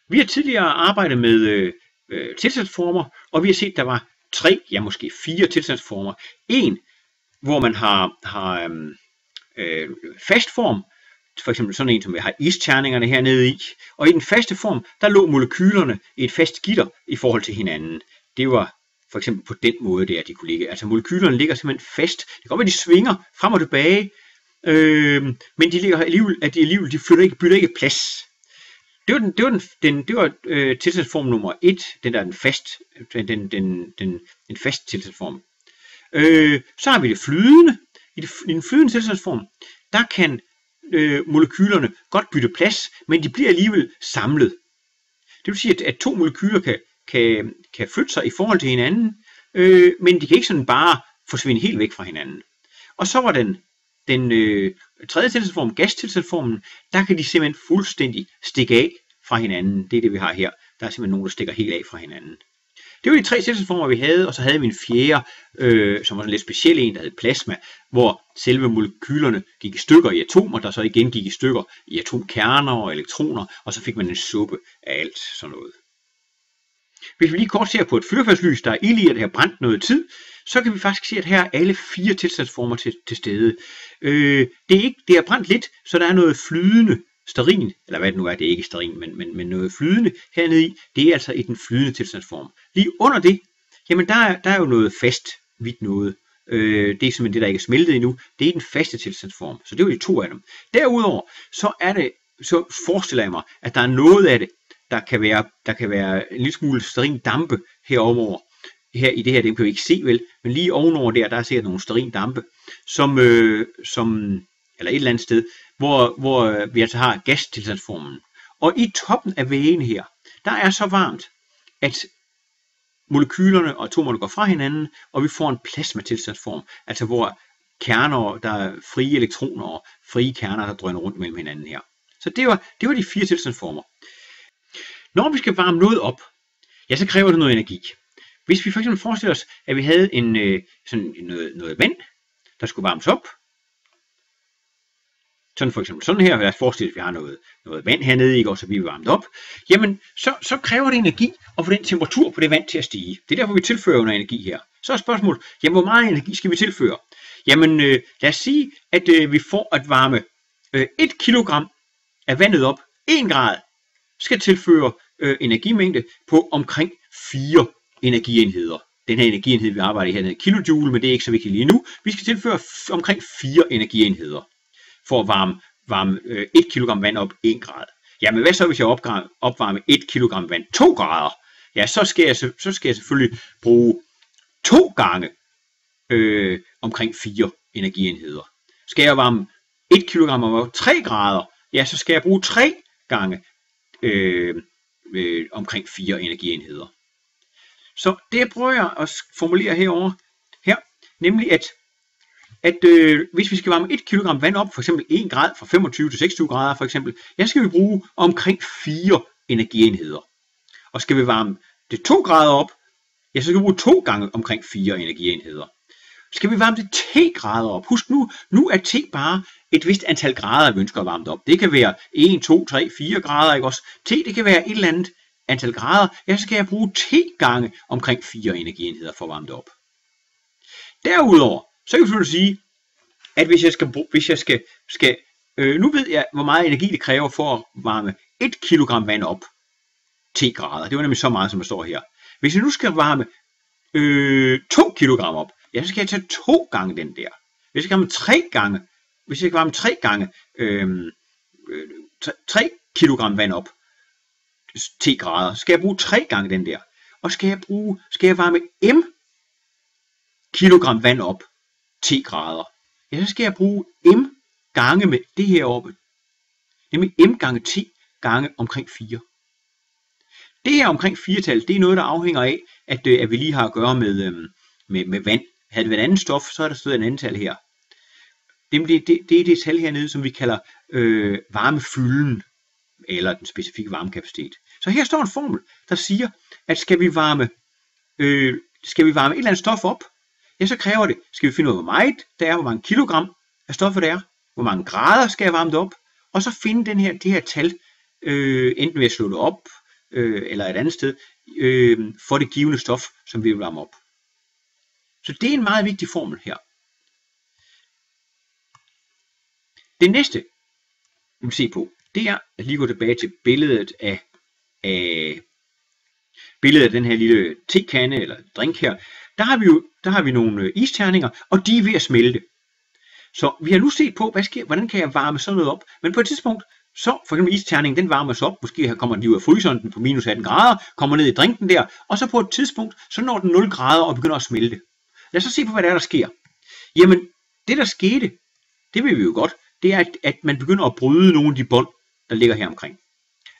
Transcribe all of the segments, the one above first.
Vi har tidligere arbejdet med tilstandsformer, og vi har set, at der var 3, ja måske 4 tilstandsformer. En, hvor man har fast form, for eksempel sådan en, som vi har isterningerne hernede i, og i den faste form, der lå molekylerne i et fast gitter i forhold til hinanden. Det var for eksempel på den måde, der de kunne ligge. Altså molekylerne ligger simpelthen fast. Det kan godt være, de svinger frem og tilbage, men de ligger alligevel, de bytter ikke plads. Det var tilstandsform nummer 1, den der den fast tilstandsform. Så har vi det flydende. I den flydende tilstandsform, der kan molekylerne godt bytte plads, men de bliver alligevel samlet. Det vil sige, at 2 molekyler kan flytte sig i forhold til hinanden, men de kan ikke sådan bare forsvinde helt væk fra hinanden. Og så var den tredje tilstandsform, gastilstandsformen, der kan de simpelthen fuldstændig stikke af fra hinanden. Det er det, vi har her. Der er simpelthen nogen, der stikker helt af fra hinanden. Det var de 3 tilstandsformer, vi havde, og så havde vi en fjerde, som var sådan lidt speciel en, der hed plasma, hvor selve molekylerne gik i stykker i atomer, der så igen gik i stykker i atomkerner og elektroner, og så fik man en suppe af alt sådan noget. Hvis vi lige kort ser på et fyrfadslys, der er ild i, at det har brændt noget tid, så kan vi faktisk se, at her er alle 4 tilstandsformer til stede. Det er brændt lidt, så der er noget flydende stearin, eller hvad det nu er, det er ikke stearin, men noget flydende hernede i, det er altså i den flydende tilstandsform. Lige under det, jamen der er jo noget fast hvidt noget. Det er simpelthen det, der ikke er smeltet endnu. Det er den faste tilstandsform, så det er jo de 2 af dem. Derudover, så forestiller jeg mig, at der er noget af det, der kan være en lille smule stearindampe herover. Her i det her, dem kan vi ikke se vel, men lige ovenover der er sikkert nogle stearindampe, som eller et eller andet sted, hvor vi altså har gastilstandsformen. Og i toppen af vægen her, der er så varmt, at molekylerne og atomerne går fra hinanden, og vi får en plasmatilstandsform, altså hvor kerner, der er frie elektroner og frie kerner, der drøner rundt mellem hinanden her. Så det var de 4 tilstandsformer. Når vi skal varme noget op, ja, så kræver det noget energi. Hvis vi for eksempel forestiller os, at vi havde noget vand, der skulle varmes op, sådan for eksempel sådan her, lad os forestille, at vi har noget vand hernede, ikke, og så vi vil varme det op, jamen så kræver det energi at få den temperatur på det vand til at stige. Det er derfor, vi tilfører noget energi her. Så er spørgsmålet, jamen hvor meget energi skal vi tilføre? Jamen lad os sige, at vi får at varme 1 kilogram af vandet op, 1 grad, skal tilføre energimængde på omkring 4 energienheder. Den her energienhed, vi arbejder i her, er kilojoule, men det er ikke så vigtigt lige nu. Vi skal tilføre omkring 4 energienheder for at varme 1 kg vand op 1 grad. Jamen hvad så, hvis jeg opvarme 1 kg vand 2 grader? Ja, så skal jeg selvfølgelig bruge 2 gange omkring 4 energienheder. Skal jeg varme 1 kg op 3 grader? Ja, så skal jeg bruge 3 gange omkring 4 energienheder. Så det prøver jeg at formulere her, nemlig at hvis vi skal varme 1 kg vand op, for eksempel 1 grad fra 25 til 26 grader for eksempel, ja, skal vi bruge omkring 4 energienheder. Og skal vi varme det 2 grader op, ja, så skal vi bruge 2 gange omkring 4 energienheder. Skal vi varme det 10 grader op? Husk nu er T bare et vist antal grader, vi ønsker at varme det op. Det kan være 1, 2, 3, 4 grader, ikke også? T, det kan være et eller andet antal grader. Ja, så skal jeg bruge 10 gange omkring 4 energienheder for at varme det op. Derudover, så kan jeg sige, at hvis jeg skal nu ved jeg, hvor meget energi det kræver for at varme 1 kg vand op 10 grader. Det var nemlig så meget, som der står her. Hvis jeg nu skal varme 2 kg op, ja, så skal jeg tage 2 gange den der. Hvis jeg kan varme 3 gange 3 kg vand op 10 grader, så skal jeg bruge 3 gange den der. Og skal jeg varme m kilogram vand op 10 grader, ja, så skal jeg bruge m gange med det her oppe. Nemlig m gange 10 gange omkring 4. Det her omkring 4-tal, det er noget, der afhænger af, at vi lige har at gøre med vand. Havde det været et andet stof, så er der stået en anden tal her. Det er det tal hernede, som vi kalder varmefylden, eller den specifikke varmekapacitet. Så her står en formel, der siger, at skal vi varme et eller andet stof op, ja, så kræver det, skal vi finde ud af, hvor meget der er, hvor mange kilogram af stoffet der er, hvor mange grader skal jeg varme det op, og så finde det her tal, enten ved at slå det op, eller et andet sted, for det givende stof, som vi vil varme op. Så det er en meget vigtig formel her. Det næste, vi vil se på, det er at lige gå tilbage til billedet af den her lille tekande eller drink her. Der har vi nogle isterninger, og de er ved at smelte. Så vi har nu set på, hvordan kan jeg varme sådan noget op. Men på et tidspunkt, så for eksempel isterningen, den varmes op. Måske kommer den lige ud af fryseren, den på minus 18 grader, kommer ned i drinken der. Og så på et tidspunkt, så når den 0 grader og begynder at smelte. Lad os så se på, hvad der sker. Jamen, det der skete, det vil vi jo godt, det er, at man begynder at bryde nogle af de bånd, der ligger her omkring.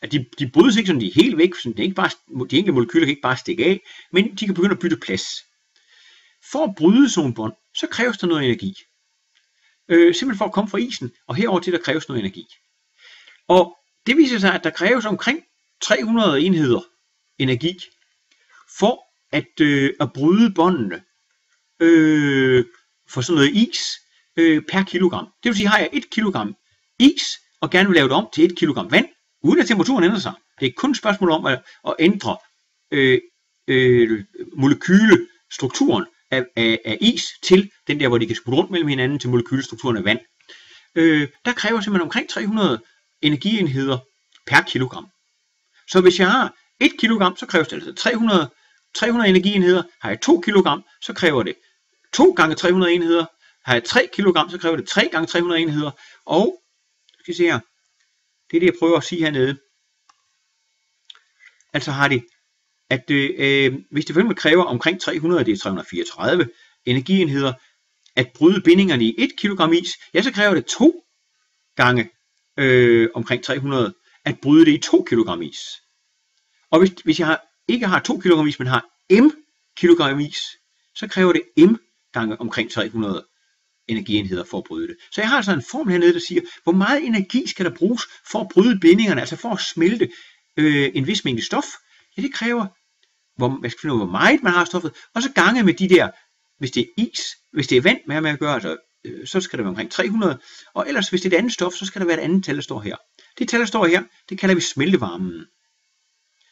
At de brydes ikke sådan, de er helt væk, så de enkelte molekyler kan ikke bare stikke af, men de kan begynde at bytte plads. For at bryde sådan bånd, så kræves der noget energi. Simpelthen for at komme fra isen, og herover til der kræves noget energi. Og det viser sig, at der kræves omkring 300 enheder energi, for at bryde båndene for sådan noget is per kilogram. Det vil sige, har jeg 1 kilogram is, og gerne vil lave det om til 1 kilogram vand, uden at temperaturen ændrer sig. Det er kun et spørgsmål om at ændre molekylestrukturen af is til den der, hvor de kan sputte rundt mellem hinanden til molekylestrukturen af vand. Der kræver simpelthen omkring 300 energienheder per kilogram. Så hvis jeg har 1 kilogram, så kræves det altså 300 energienheder. Har jeg 2 kilogram, så kræver det 2 gange 300 enheder. Har jeg 3 kilogram, så kræver det 3 gange 300 enheder. Og, skal I se her, det er det, jeg prøver at sige hernede. Altså har det, at hvis det for eksempel kræver omkring 300, det er 334 energienheder, at bryde bindingerne i 1 kilogram is, ja, så kræver det 2 gange omkring 300, at bryde det i 2 kilogram is. Og hvis jeg ikke har 2 kilogram is, men har m kilogram is, så kræver det m gange omkring 300 energienheder for at bryde det. Så jeg har altså en formel hernede, der siger, hvor meget energi skal der bruges for at bryde bindingerne, altså for at smelte en vis mængde stof. Ja, det kræver, jeg skal finde ud af, hvor meget man har stoffet, og så gange med de der, hvis det er is, hvis det er vand, med at gøre, altså, så skal det være omkring 300, og ellers hvis det er et andet stof, så skal der være et andet tal, der står her. Det tal, der står her, det kalder vi smeltevarmen.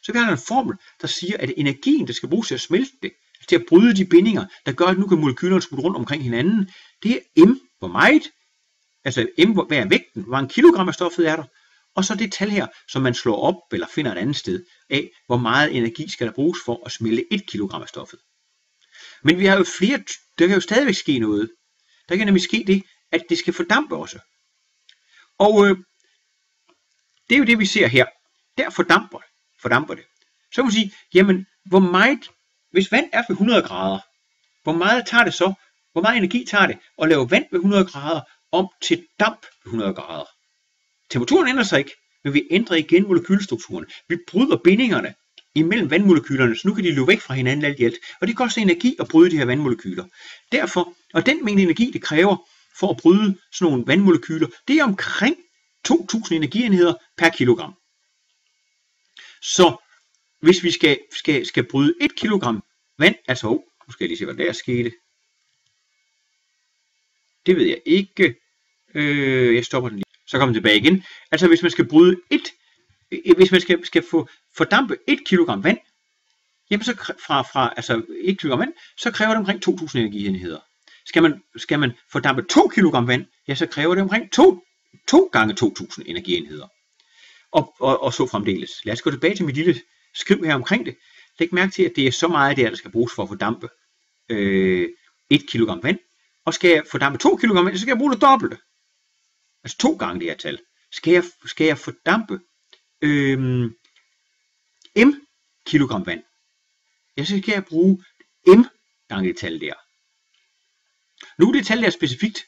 Så vi har en formel, der siger, at energien, der skal bruges til at smelte det, til at bryde de bindinger, der gør, at nu kan molekylerne sputte rundt omkring hinanden, det er m, hvor meget, altså m, hvad er vægten, hvor mange kilogram af stoffet er der, og så det tal her, som man slår op, eller finder et andet sted, af, hvor meget energi skal der bruges for at smelte 1 kilogram af stoffet. Men vi har jo flere, der kan jo stadigvæk ske noget. Der kan nemlig ske det, at det skal fordampe også. Og det er jo det, vi ser her. Der fordamper det. Så kan man sige, jamen, hvor meget, hvis vand er ved 100 grader, hvor meget energi tager det at lave vand ved 100 grader om til damp ved 100 grader? Temperaturen ændrer sig ikke, men vi ændrer igen molekylstrukturen. Vi bryder bindingerne imellem vandmolekylerne, så nu kan de løbe væk fra hinanden alt i alt. Og det koster energi at bryde de her vandmolekyler. Derfor, og den mængde energi, det kræver for at bryde sådan nogle vandmolekyler, det er omkring 2000 energienheder per kilogram. Så hvis vi skal bryde 1 kilogram vand, altså, nu skal jeg lige se, hvad der skete. Det ved jeg ikke. Jeg stopper den lige. Så kommer den tilbage igen. Altså hvis man skal bryde hvis man skal få fordampe 1 kilogram vand, jamen så fra 1 kilogram vand, så kræver det omkring 2000 energienheder. Skal man fordampe 2 kilogram vand, ja, så kræver det omkring 2 gange 2000 energienheder. Og så fremdeles. Lad os gå tilbage til mit lille skriv her omkring det. Læg mærke til, at det er så meget der skal bruges for at fordampe 1 kilogram vand. Og skal jeg fordampe 2 kilogram vand, så skal jeg bruge det dobbelte. Altså 2 gange det her tal. Skal jeg fordampe m kilogram vand, ja, så skal jeg bruge m gange det tal der. Nu er det tal der specifikt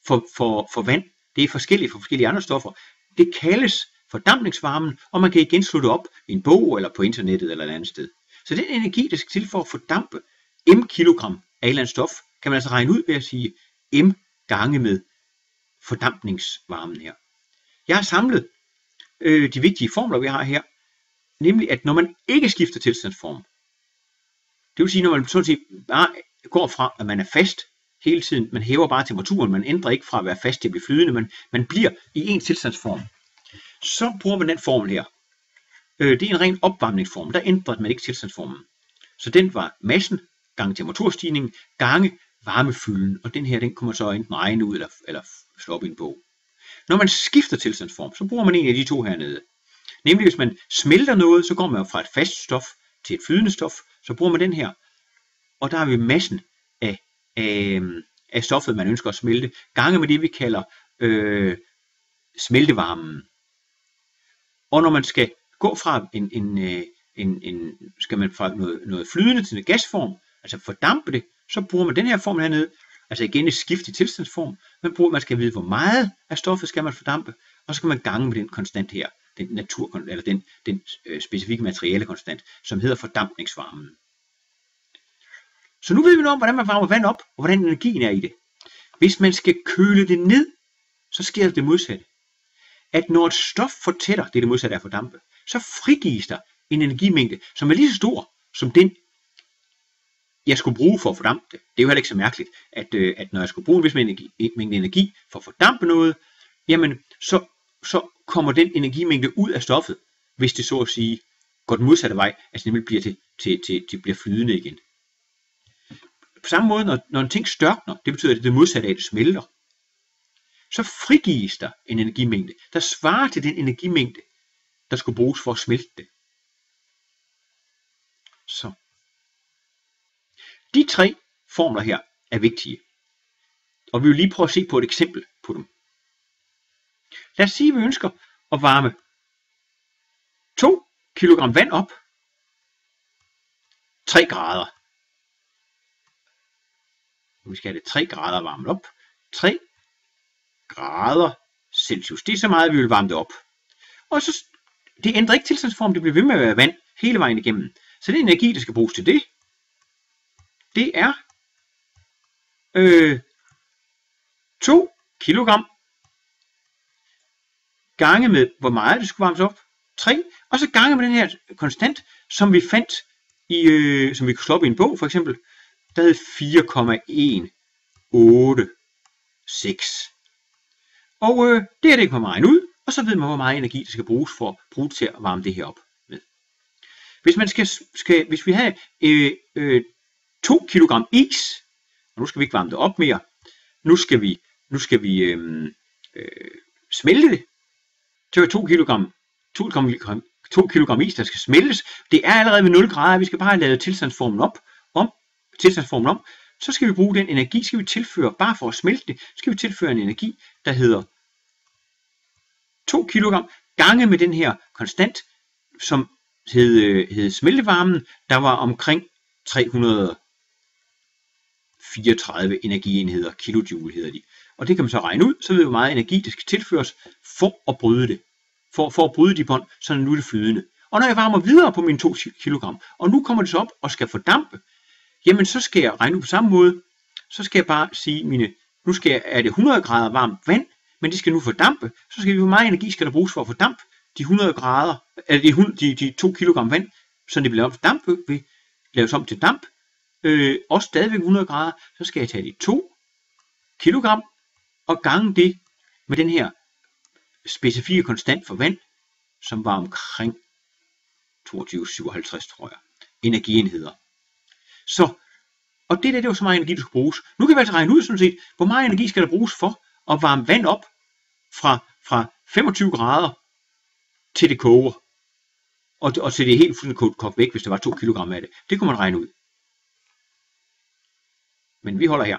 for vand. Det er forskelligt for forskellige andre stoffer. Det kaldes fordampningsvarmen, og man kan igen slå det op i en bog eller på internettet eller et andet sted. Så den energi, der skal til for at fordampe m kilogram af et eller andet stof, kan man altså regne ud ved at sige m gange med fordampningsvarmen her. Jeg har samlet de vigtige formler, vi har her, nemlig at når man ikke skifter tilstandsform, det vil sige, når man sådan set bare går fra, at man er fast hele tiden, man hæver bare temperaturen, man ændrer ikke fra at være fast til at blive flydende, men man bliver i en tilstandsform, så bruger man den formel her. det er en ren opvarmningsform. Der ændrede man ikke tilstandsformen. Så den var massen gange temperaturstigningen gange varmefylden, og den her, den kunne man så enten regne ud eller slå op i en bog. Når man skifter tilstandsform, så bruger man en af de to hernede. Nemlig hvis man smelter noget, så går man jo fra et fast stof til et flydende stof, så bruger man den her. Og der har vi massen af stoffet, man ønsker at smelte, gange med det, vi kalder smeltevarmen. Og når man skal gå fra skal man fra noget flydende til en gasform, altså fordampe det, så bruger man den her form hernede, altså igen et skift i tilstandsform. Man skal vide, hvor meget af stoffet skal man fordampe, og så kan man gange med den konstant her, den specifikke materiale konstant, som hedder fordampningsvarmen. Så nu ved vi noget om, hvordan man varmer vand op, og hvordan energien er i det. Hvis man skal køle det ned, så sker det modsatte. At når et stof fortætter, det er det modsatte af fordampe, så frigives der en energimængde, som er lige så stor som den, jeg skulle bruge for at fordampe det. Det er jo heller ikke så mærkeligt, at når jeg skulle bruge en vis mængde energi for at fordampe noget, jamen så kommer den energimængde ud af stoffet, hvis det så at sige går den modsatte vej, altså nemlig bliver til bliver flydende igen. På samme måde, når en ting størkner, det betyder, at det er det modsatte af, at det smelter, så frigives der en energimængde, der svarer til den energimængde, der skulle bruges for at smelte det. Så. De tre formler her er vigtige, og vi vil lige prøve at se på et eksempel på dem. Lad os sige, at vi ønsker at varme 2 kg vand op 3 grader. Vi skal have det 3 grader varmet op. 3 grader Celsius. Det er så meget, vi vil varme det op. Og så, det ændrer ikke tilstandsform, det bliver ved med at være vand hele vejen igennem. Så den energi, der skal bruges til det, det er 2 kilogram gange med, hvor meget det skulle varmes op, 3, og så gange med den her konstant, som vi fandt som vi kunne slå op i en bog, for eksempel, der hed 4,186. Og det kan man regne ud, og så ved man, hvor meget energi der skal bruges for at bruge til at varme det her op med. Hvis man hvis vi har 2 kg is, og nu skal vi ikke varme det op mere, nu skal vi smelte det. Så er 2 kg is, der skal smeltes. Det er allerede ved 0 grader, vi skal bare have lavet tilstandsformen om. Så skal vi bruge den energi, skal vi tilføre, bare for at smelte det, skal vi tilføre en energi, der hedder 2 kg gange med den her konstant, som hed smeltevarmen, der var omkring 334 energienheder, kilojoule hedder de. Og det kan man så regne ud, så ved vi, hvor meget energi, der skal tilføres for at bryde det. For at bryde de bånd, så nu er det flydende. Og når jeg varmer videre på mine 2 kg, og nu kommer det så op og skal fordampe, jamen så skal jeg regne ud på samme måde. Så skal jeg bare sige, er det 100 grader varmt vand, men det skal nu fordampe. Så skal vi, hvor meget energi skal der bruges for at fordampe de 100 grader, eller de 2 kg vand, så det bliver damp, vil laves om til damp. Også stadigvæk 100 grader, så skal jeg tage de 2 kg og gange det med den her specifikke konstant for vand, som var omkring 2257, tror jeg, energienheder. Så, og det var så meget energi, der skulle bruges. Nu kan vi altså regne ud sådan set, hvor meget energi skal der bruges for at varme vand op fra 25 grader til det koger. Og til det helt fuldstændig kogt væk, hvis der var 2 kg af det. Det kunne man regne ud. Men vi holder her.